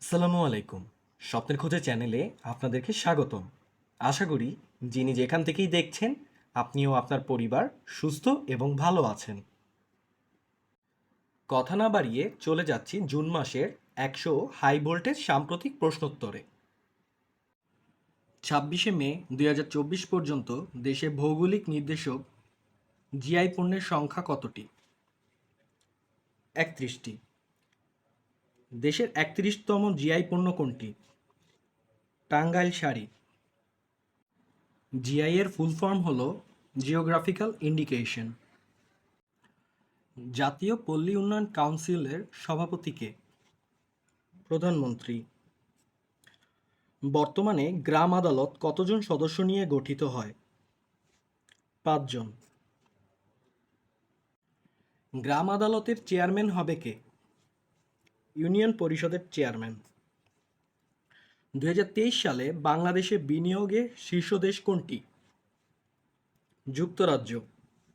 আসসালামু আলাইকুম। স্বপ্নের খোঁজে চ্যানেলে আপনাদেরকে স্বাগতম। আশা করি যিনি যেখান থেকেই দেখছেন আপনিও আপনার পরিবার সুস্থ এবং ভালো আছেন। কথা না বাড়িয়ে চলে যাচ্ছি জুন মাসের 100 হাই ভোল্টেজ সাম্প্রতিক প্রশ্নোত্তরে। 26শে মে 2024 পর্যন্ত দেশে ভৌগোলিক নির্দেশক জিআই পণ্যের সংখ্যা কতটি? 31টি। দেশের 31তম জিআই পণ্য কোনটি? টাঙ্গাইল শাড়ি। জিআই এর ফুল ফর্ম হল জিওগ্রাফিক্যাল ইন্ডিকেশন। জাতীয় পল্লী উন্নয়ন কাউন্সিলের সভাপতি কে? প্রধানমন্ত্রী। বর্তমানে গ্রাম আদালত কতজন সদস্য নিয়ে গঠিত হয়? 5 জন। গ্রাম আদালতের চেয়ারম্যান হবে কে? ইউনিয়ন পরিষদের চেয়ারম্যান। 2023 সালে বাংলাদেশে বিনিয়োগে শীর্ষ দেশ কোনটি? যুক্তরাজ্য।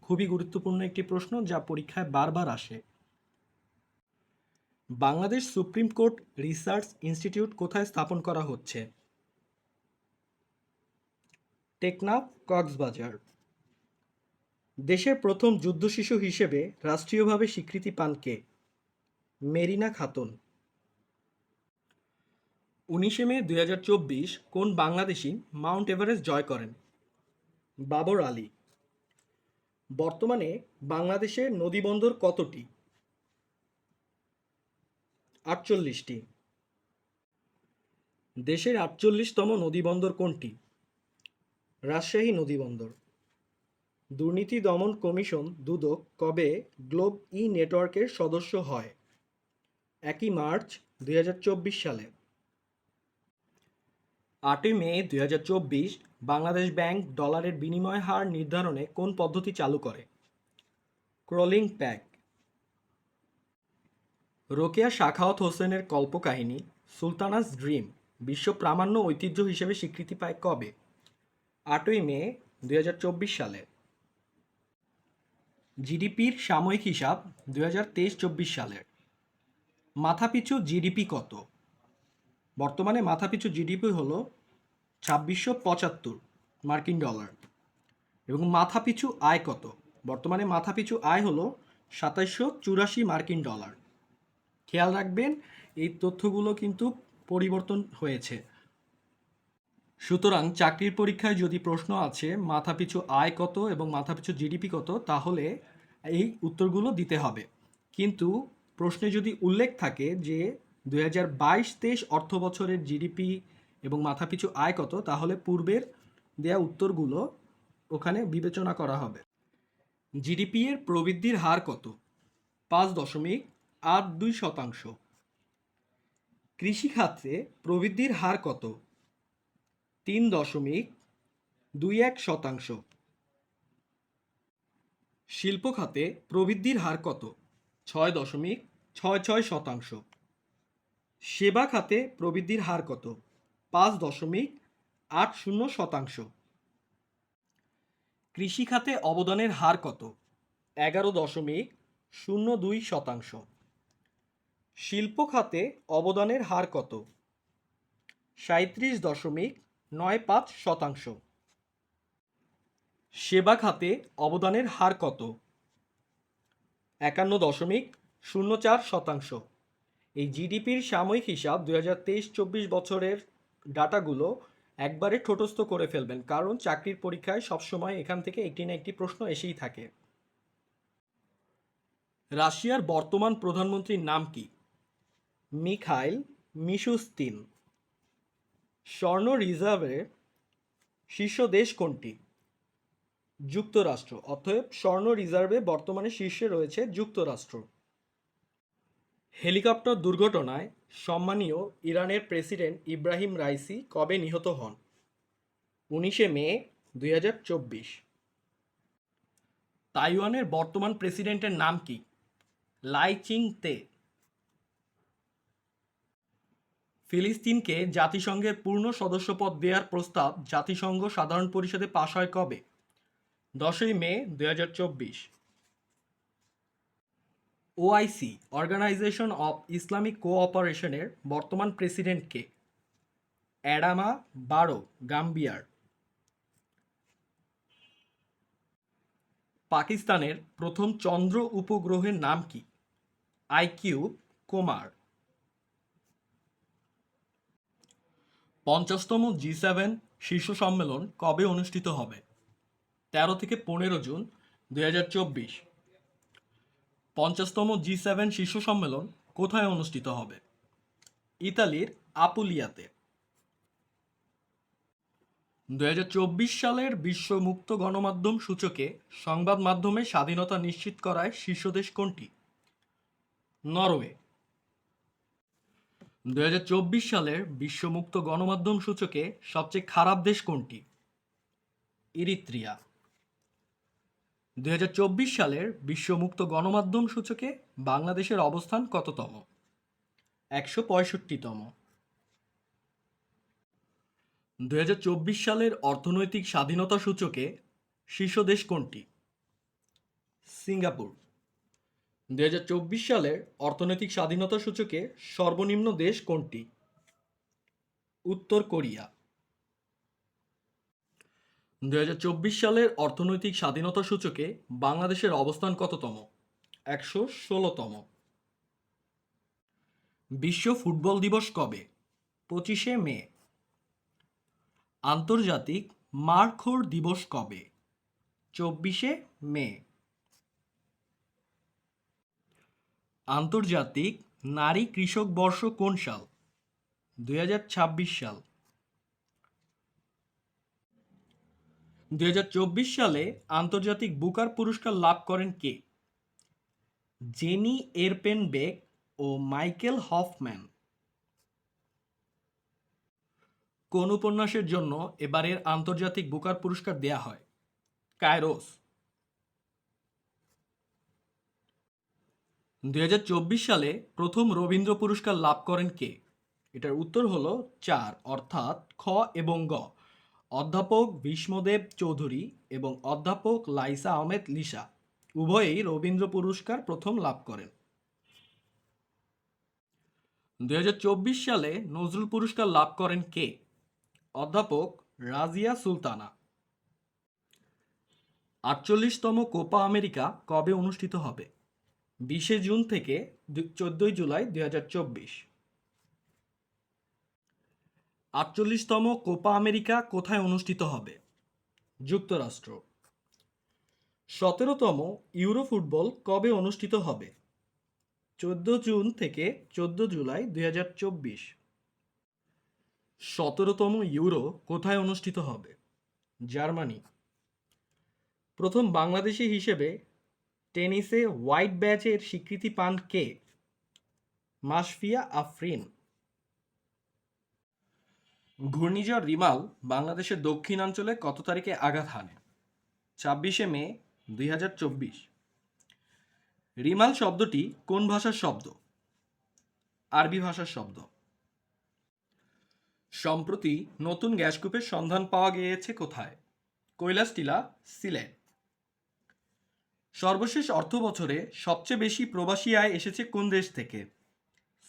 খুবই গুরুত্বপূর্ণ একটি প্রশ্ন যা পরীক্ষায় বারবার আসে। Bangladesh supreme court research institute কোথায় স্থাপন করা হচ্ছে? টেকনাফ, কক্সবাজার। দেশের প্রথম যুদ্ধ শিশু হিসেবে রাষ্ট্রীয়ভাবে স্বীকৃতি পান কে? মেরিনা খাতুন। 19শে মে 2024 কোন বাংলাদেশী মাউন্ট এভারেস্ট জয় করেন? বাবর আলী। বর্তমানে বাংলাদেশে নদীবন্দর কতটি? 48টি। দেশের 48তম নদীবন্দর কোনটি? রাজশাহী নদীবন্দর। দুর্নীতি দমন কমিশন দুদক কবে গ্লোব ই নেটওয়ার্কের সদস্য হয়? 1 মার্চ 2024 সালে। 8 মে 2024 বাংলাদেশ ব্যাংক ডলারের বিনিময় হার নির্ধারণে কোন পদ্ধতি চালু করে? Crawling pack. রোকেয়া সাখাওয়াত হোসেনের কল্পকাহিনী সুলতানাস ড্রিম বিশ্ব প্রামাণ্য ঐতিহ্য হিসেবে স্বীকৃতি পায় কবে? 8 মে 2024 সালে। জিডিপির সাময়িক হিসাব 2023-24 সালের। মাথাপিছু জিডিপি কত? বর্তমানে মাথাপিছু জিডিপি হলো 2675 মার্কিন ডলার। এবং মাথাপিছু আয় কত? বর্তমানে মাথাপিছু আয় হলো 2784 মার্কিন ডলার। খেয়াল রাখবেন এই তথ্যগুলো কিন্তু পরিবর্তন হয়েছে। সুতরাং চাকরির পরীক্ষায় যদি প্রশ্ন আছে মাথাপিছু আয় কত এবং মাথাপিছু জিডিপি কত, তাহলে এই উত্তরগুলো দিতে হবে। কিন্তু প্রশ্নে যদি উল্লেখ থাকে যে 2022-23 অর্থ বছরের জিডিপি এবং মাথাপিছু আয় কত, তাহলে পূর্বের দেয়া উত্তরগুলো ওখানে বিবেচনা করা হবে। জিডিপি এর প্রবৃদ্ধির হার কত? 5.82%। কৃষিখাতে প্রবৃদ্ধির হার কত? 3.21%। শিল্প খাতে প্রবৃদ্ধির হার কত? 6.66%। সেবা খাতে প্রবৃদ্ধির হার কত? 5.80%। কৃষি খাতে অবদানের হার কত? 11.02%। শিল্প খাতে অবদানের হার কত? 37.95%। সেবা খাতে অবদানের হার কত? 51.04%। এই জিডিপির সাময়িক হিসাব 2023-24 বছরের ডাটাগুলো একবারে ঠোঁটস্থ করে ফেলবেন, কারণ চাকরির পরীক্ষায় সবসময় এখান থেকে একটি না একটি প্রশ্ন এসেই থাকে। রাশিয়ার বর্তমান প্রধানমন্ত্রীর নাম কি? মিখাইল মিশুস্তিন। স্বর্ণ রিজার্ভে শীর্ষ দেশ কোনটি? যুক্তরাষ্ট্র। অতএব স্বর্ণ রিজার্ভে বর্তমানে শীর্ষে রয়েছে যুক্তরাষ্ট্র। হেলিকপ্টার দুর্ঘটনায় সম্মানীয় ইরানের প্রেসিডেন্ট ইব্রাহিম রাইসি কবে নিহত হন? 19 মে 2024। তাইওয়ানের বর্তমান প্রেসিডেন্টের নাম কি? লাই চিং তে। ফিলিস্তিনকে জাতিসংঘের পূর্ণ সদস্যপদ দেওয়ার প্রস্তাব জাতিসংঘ সাধারণ পরিষদে পাশ হয় কবে? 10 মে 2024। ওআইসি অর্গানাইজেশন অফ ইসলামিক কোঅপারেশনের বর্তমান প্রেসিডেন্ট কে? অ্যাডামা বারো, গাম্বিয়ার। পাকিস্তানের প্রথম চন্দ্র উপগ্রহের নাম কি? আইকিউব, কোমার। 50তম জি7 শীর্ষ সম্মেলন কবে অনুষ্ঠিত হবে? 13 থেকে 15 জুন 2024। 50তম জি7 শীর্ষ সম্মেলন কোথায় অনুষ্ঠিত হবে? ইতালির আপুলিয়াতে। 2024 সালের বিশ্ব মুক্ত গণমাধ্যম সূচকে সংবাদ মাধ্যমের স্বাধীনতা নিশ্চিত করায় শীর্ষ দেশ কোনটি? নরওয়ে। 2024 সালের বিশ্ব মুক্ত গণমাধ্যম সূচকে সবচেয়ে খারাপ দেশ কোনটি? ইরিত্রিয়া। 2024 সালের বিশ্ব মুক্ত গণমাধ্যম সূচকে বাংলাদেশের অবস্থান কততম? 165তম। 2024 সালের অর্থনৈতিক স্বাধীনতা সূচকে শীর্ষ দেশ কোনটি? সিঙ্গাপুর। 2024 সালের অর্থনৈতিক স্বাধীনতা সূচকে সর্বনিম্ন দেশ কোনটি? উত্তর কোরিয়া। 2024 সালের অর্থনৈতিক স্বাধীনতা সূচকে বাংলাদেশের অবস্থান কততম? 116তম। বিশ্ব ফুটবল দিবস কবে? 25শে মে। আন্তর্জাতিক মারখোর দিবস কবে? 24শে মে। আন্তর্জাতিক নারী কৃষক বর্ষ কোন সাল? 2026 সাল। 2024 সালে আন্তর্জাতিক বুকার পুরস্কার লাভ করেন কে? জেনি এরপেনবেক ও মাইকেল হফম্যান। কোন উপন্যাসের জন্য এবারের আন্তর্জাতিক বুকার পুরস্কার দেয়া হয়? কায়রোস। 2024 সালে প্রথম রবীন্দ্র পুরস্কার লাভ করেন কে? এটার উত্তর হলো 4 অর্থাৎ খ এবং গ। অধ্যাপক ভীষ্মদেব চৌধুরী এবং অধ্যাপক লাইসা আহমেদ লিসা উভয়েই রবীন্দ্র পুরস্কার প্রথম লাভ করেন। 2024 সালে নজরুল পুরস্কার লাভ করেন কে? অধ্যাপক রাজিয়া সুলতানা। 48তম কোপা আমেরিকা কবে অনুষ্ঠিত হবে? 20শে জুন থেকে 14ই জুলাই 2024। 48তম কোপা আমেরিকা কোথায় অনুষ্ঠিত হবে? যুক্তরাষ্ট্র। 17তম ইউরো ফুটবল কবে অনুষ্ঠিত হবে? 14 জুন থেকে 14 জুলাই 2024। 17তম ইউরো কোথায় অনুষ্ঠিত হবে? জার্মানি। প্রথম বাংলাদেশি হিসেবে টেনিসে হোয়াইট ব্যাচের স্বীকৃতি পান কে? মাশফিয়া আফরিন। ঘূর্ণিঝড় রিমাল বাংলাদেশের দক্ষিণাঞ্চলে কত তারিখে আঘাত হানে? 26শে মে 2024। রিমাল শব্দটি কোন ভাষার শব্দ? আরবি ভাষার শব্দ। সম্প্রতি নতুন গ্যাসকূপের সন্ধান পাওয়া গিয়েছে কোথায়? কৈলাসটিলা, সিলেট। সর্বশেষ অর্থবছরে সবচেয়ে বেশি প্রবাসী আয় এসেছে কোন দেশ থেকে?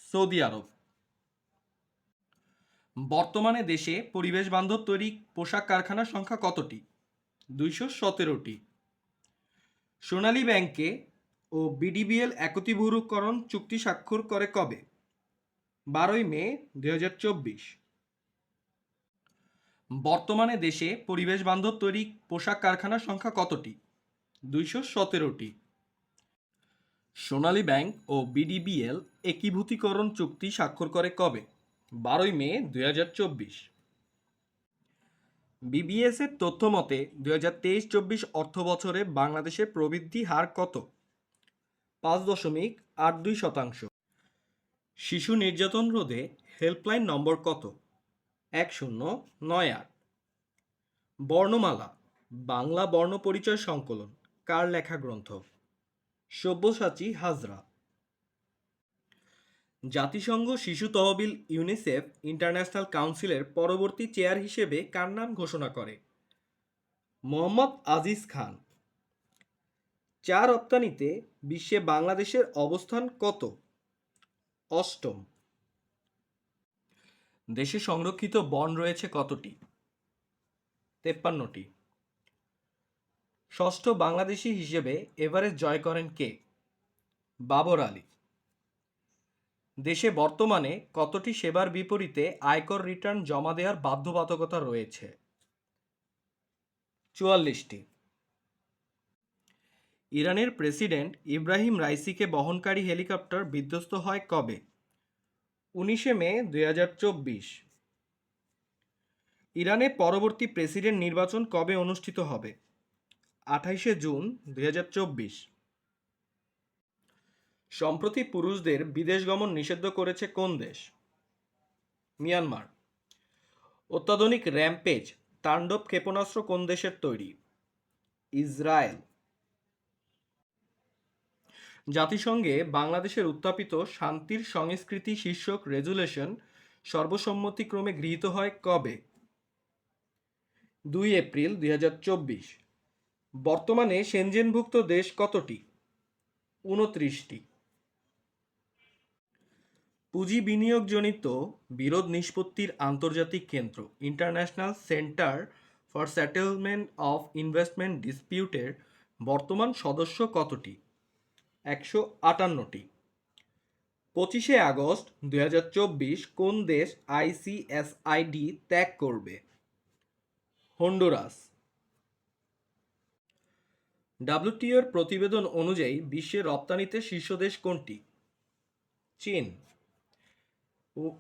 সৌদি আরব। বর্তমানে দেশে পরিবেশ বান্ধব তৈরি পোশাক কারখানার সংখ্যা কতটি? 217টি। সোনালী ব্যাংকে ও বিডিবিএল একীভূতকরণ চুক্তি স্বাক্ষর করে কবে? 12ই মে 2024। বর্তমানে দেশে পরিবেশ বান্ধব তৈরি পোশাক কারখানার সংখ্যা কতটি? 217টি। সোনালী ব্যাংক ও বিডিবিএল একীভূতকরণ চুক্তি স্বাক্ষর করে কবে? 12ই মে 2024। বিবিএস এর তথ্য মতে 2023-24 অর্থবছরে বাংলাদেশের প্রবৃদ্ধি হার কত? 5.82%। শিশু নির্যাতন রোধে হেল্পলাইন নম্বর কত? 1098। বর্ণমালা বাংলা বর্ণপরিচয় সংকলন কার লেখা গ্রন্থ? সব্যসাচী হাজরা। জাতিসংঘ শিশু তহবিল ইউনিসেফ ইন্টারন্যাশনাল কাউন্সিলের পরবর্তী চেয়ার হিসেবে কার নাম ঘোষণা করে? মোহাম্মদ আজিজ খান। চা রপ্তানিতে বিশ্বে বাংলাদেশের অবস্থান কত? অষ্টম। দেশে সংরক্ষিত বন রয়েছে কতটি? 53টি। ষষ্ঠ বাংলাদেশী হিসেবে এভারেস্ট জয় করেন কে? বাবর আলী। দেশে বর্তমানে কতটি সেবার বিপরীতে আয়কর রিটার্ন জমা দেওয়ার বাধ্যবাধকতা রয়েছে? 44টি। ইরানের প্রেসিডেন্ট ইব্রাহিম রাইসিকে বহনকারী হেলিকপ্টার বিধ্বস্ত হয় কবে? 19 মে 2024। ইরানে পরবর্তী প্রেসিডেন্ট নির্বাচন কবে অনুষ্ঠিত হবে? 28 জুন 2024। সম্প্রতি পুরুষদের বিদেশ গমন নিষিদ্ধ করেছে কোন দেশ? মিয়ানমার। অত্যাধুনিক র্যাম্পেজ তাণ্ডব ক্ষেপণাস্ত্র কোন দেশের তৈরি? ইসরায়েল। জাতিসংঘে বাংলাদেশের উত্থাপিত শান্তির সংস্কৃতি শীর্ষক রেজুলেশন সর্বসম্মতিক্রমে গৃহীত হয় কবে? 2 এপ্রিল 2024। বর্তমানে সেনজেনভুক্ত দেশ কতটি? 29টি। পুঁজি বিনিয়োগজনিত বিরোধ নিষ্পত্তির আন্তর্জাতিক কেন্দ্র international centre for settlement of investment ডিসপিউটের বর্তমান সদস্য কতটি? 158টি। 25 আগস্ট 2024 কোন দেশ আইসিএসআইডি ত্যাগ করবে? হন্ডুরাস। ডাব্লিউটিওর প্রতিবেদন অনুযায়ী বিশ্বের রপ্তানিতে শীর্ষ দেশ কোনটি? চীন।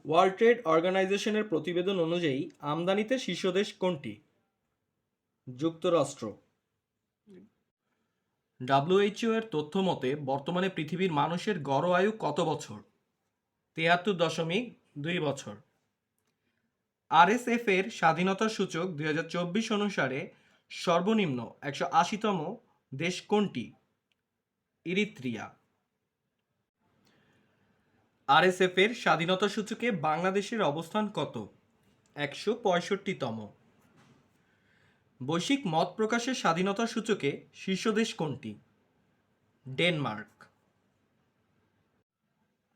ওয়ার্ল্ড ট্রেড অর্গানাইজেশনের প্রতিবেদন অনুযায়ী আমদানিতে শীর্ষ দেশ কোনটি? যুক্তরাষ্ট্র। ডাব্লিউএইচও এর তথ্য মতে বর্তমানে পৃথিবীর মানুষের গড় আয়ু কত বছর? 73.2 বছর। আরএসএফ এর স্বাধীনতা সূচক 2024 অনুসারে সর্বনিম্ন 180তম দেশ কোনটি? ইরিত্রিয়া। আরএসএফ এর স্বাধীনতা সূচকে বাংলাদেশের অবস্থান কত? 165তম। বৈশ্বিক মত প্রকাশের স্বাধীনতা সূচকে শীর্ষ দেশ কোনটি? ডেনমার্ক।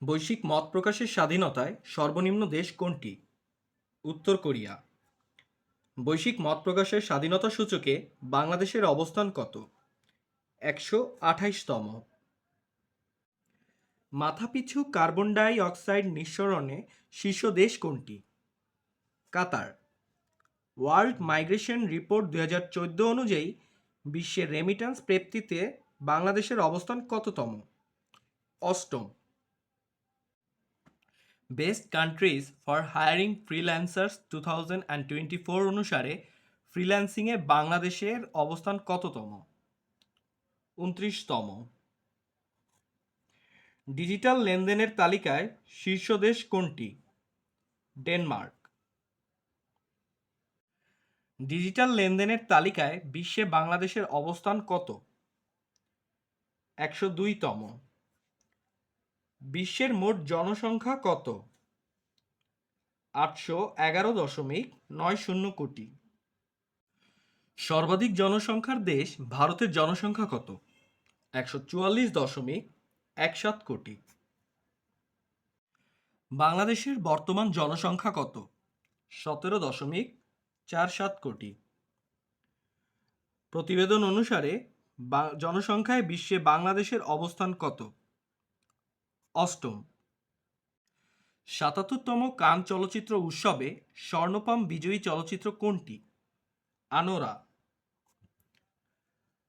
বৈশ্বিক মত প্রকাশের স্বাধীনতায় সর্বনিম্ন দেশ কোনটি? উত্তর কোরিয়া। বৈশ্বিক মত প্রকাশের স্বাধীনতা সূচকে বাংলাদেশের অবস্থান কত? 128তম। মাথাপিছু কার্বন ডাই অক্সাইড নিঃসরণে শীর্ষ দেশ কোনটি? কাতার। ওয়ার্ল্ড মাইগ্রেশন রিপোর্ট 2014 অনুযায়ী বিশ্বের রেমিট্যান্স প্রাপ্তিতে বাংলাদেশের অবস্থান কততম? অষ্টম। Best countries for hiring freelancers 2024 অনুসারে ফ্রিল্যান্সিংয়ে বাংলাদেশের অবস্থান কততম? 29তম। ডিজিটাল লেনদেনের তালিকায় শীর্ষ দেশ কোনটি? ডেনমার্ক। ডিজিটাল লেনদেনের তালিকায় বিশ্বে বাংলাদেশের অবস্থান কত? 102তম। বিশ্বের মোট জনসংখ্যা কত? 811.90 কোটি। সর্বাধিক জনসংখ্যার দেশ ভারতের জনসংখ্যা কত? 144.17 কোটি। বাংলাদেশের বর্তমান জনসংখ্যা কত? 17.47 কোটি। প্রতিবেদন অনুসারে জনসংখ্যায় বিশ্বে বাংলাদেশের অবস্থান কত? অষ্টম। 77তম কান চলচ্চিত্র উৎসবে স্বর্ণপাম বিজয়ী চলচ্চিত্র কোনটি? আনোরা।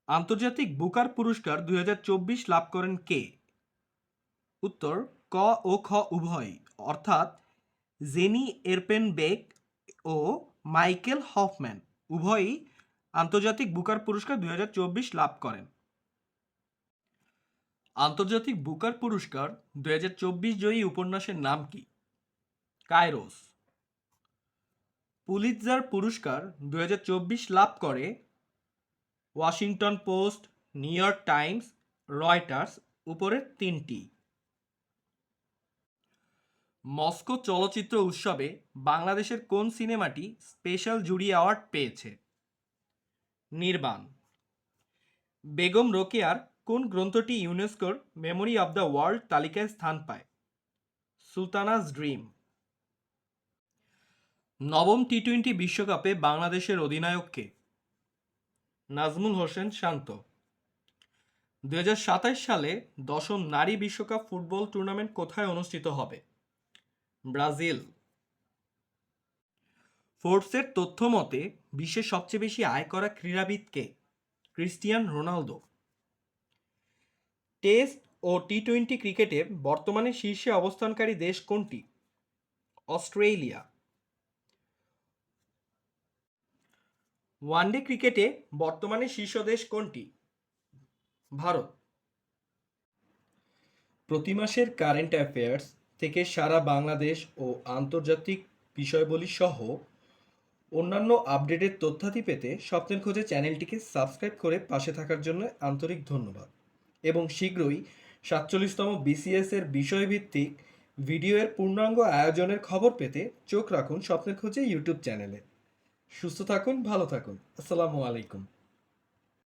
আন্তর্জাতিক বুকার পুরস্কার 2024 লাভ করেন কে? উত্তর ক ও খ উভয়, অর্থাৎ জেনি এরপেনবেক ও মাইকেল হফম্যান উভয়ই আন্তর্জাতিক বুকার পুরস্কার 2024 লাভ করেন। আন্তর্জাতিক বুকার পুরস্কার 2024 জয়ী উপন্যাসের নাম কি? কাইরোস। পুলিৎজার পুরস্কার 2024 লাভ করে Washington post, new York Times, Reuters উপরের তিনটি। মস্কো চলচ্চিত্র উৎসবে বাংলাদেশের কোন সিনেমাটি স্পেশাল জুরি অ্যাওয়ার্ড পেয়েছে? নির্বাণ। বেগম রোকেয়ার কোন গ্রন্থটি ইউনেস্কোর মেমোরি অব দ্য ওয়ার্ল্ড তালিকায় স্থান পায়? সুলতানাস ড্রিম। নবম টি-20 বিশ্বকাপে বাংলাদেশের অধিনায়ক কে? নাজমুল হোসেন শান্ত। 2027 সালে 10ম নারী বিশ্বকাপ ফুটবল টুর্নামেন্ট কোথায় অনুষ্ঠিত হবে? ব্রাজিল। ফোর্বসের তথ্য মতে বিশ্বের সবচেয়ে বেশি আয় করা ক্রীড়াবিদ কে? Cristiano Ronaldo. টেস্ট ও টি-20 ক্রিকেটে বর্তমানে শীর্ষে অবস্থানকারী দেশ কোনটি? অস্ট্রেলিয়া। ওয়ানডে ক্রিকেটে বর্তমানে শীর্ষ দেশ কোনটি? ভারত। প্রতি মাসের কারেন্ট অ্যাফেয়ার্স থেকে সারা বাংলাদেশ ও আন্তর্জাতিক বিষয়বলী সহ অন্যান্য আপডেটের তথ্যাদি পেতে স্বপ্নের খোঁজে চ্যানেলটিকে সাবস্ক্রাইব করে পাশে থাকার জন্য আন্তরিক ধন্যবাদ এবং শীঘ্রই 47তম বিসিএস এর বিষয়ভিত্তিক ভিডিওর পূর্ণাঙ্গ আয়োজনের খবর পেতে চোখ রাখুন স্বপ্নের খোঁজে ইউটিউব চ্যানেলে। সুস্থ থাকুন, ভালো থাকুন। আসসালামু আলাইকুম।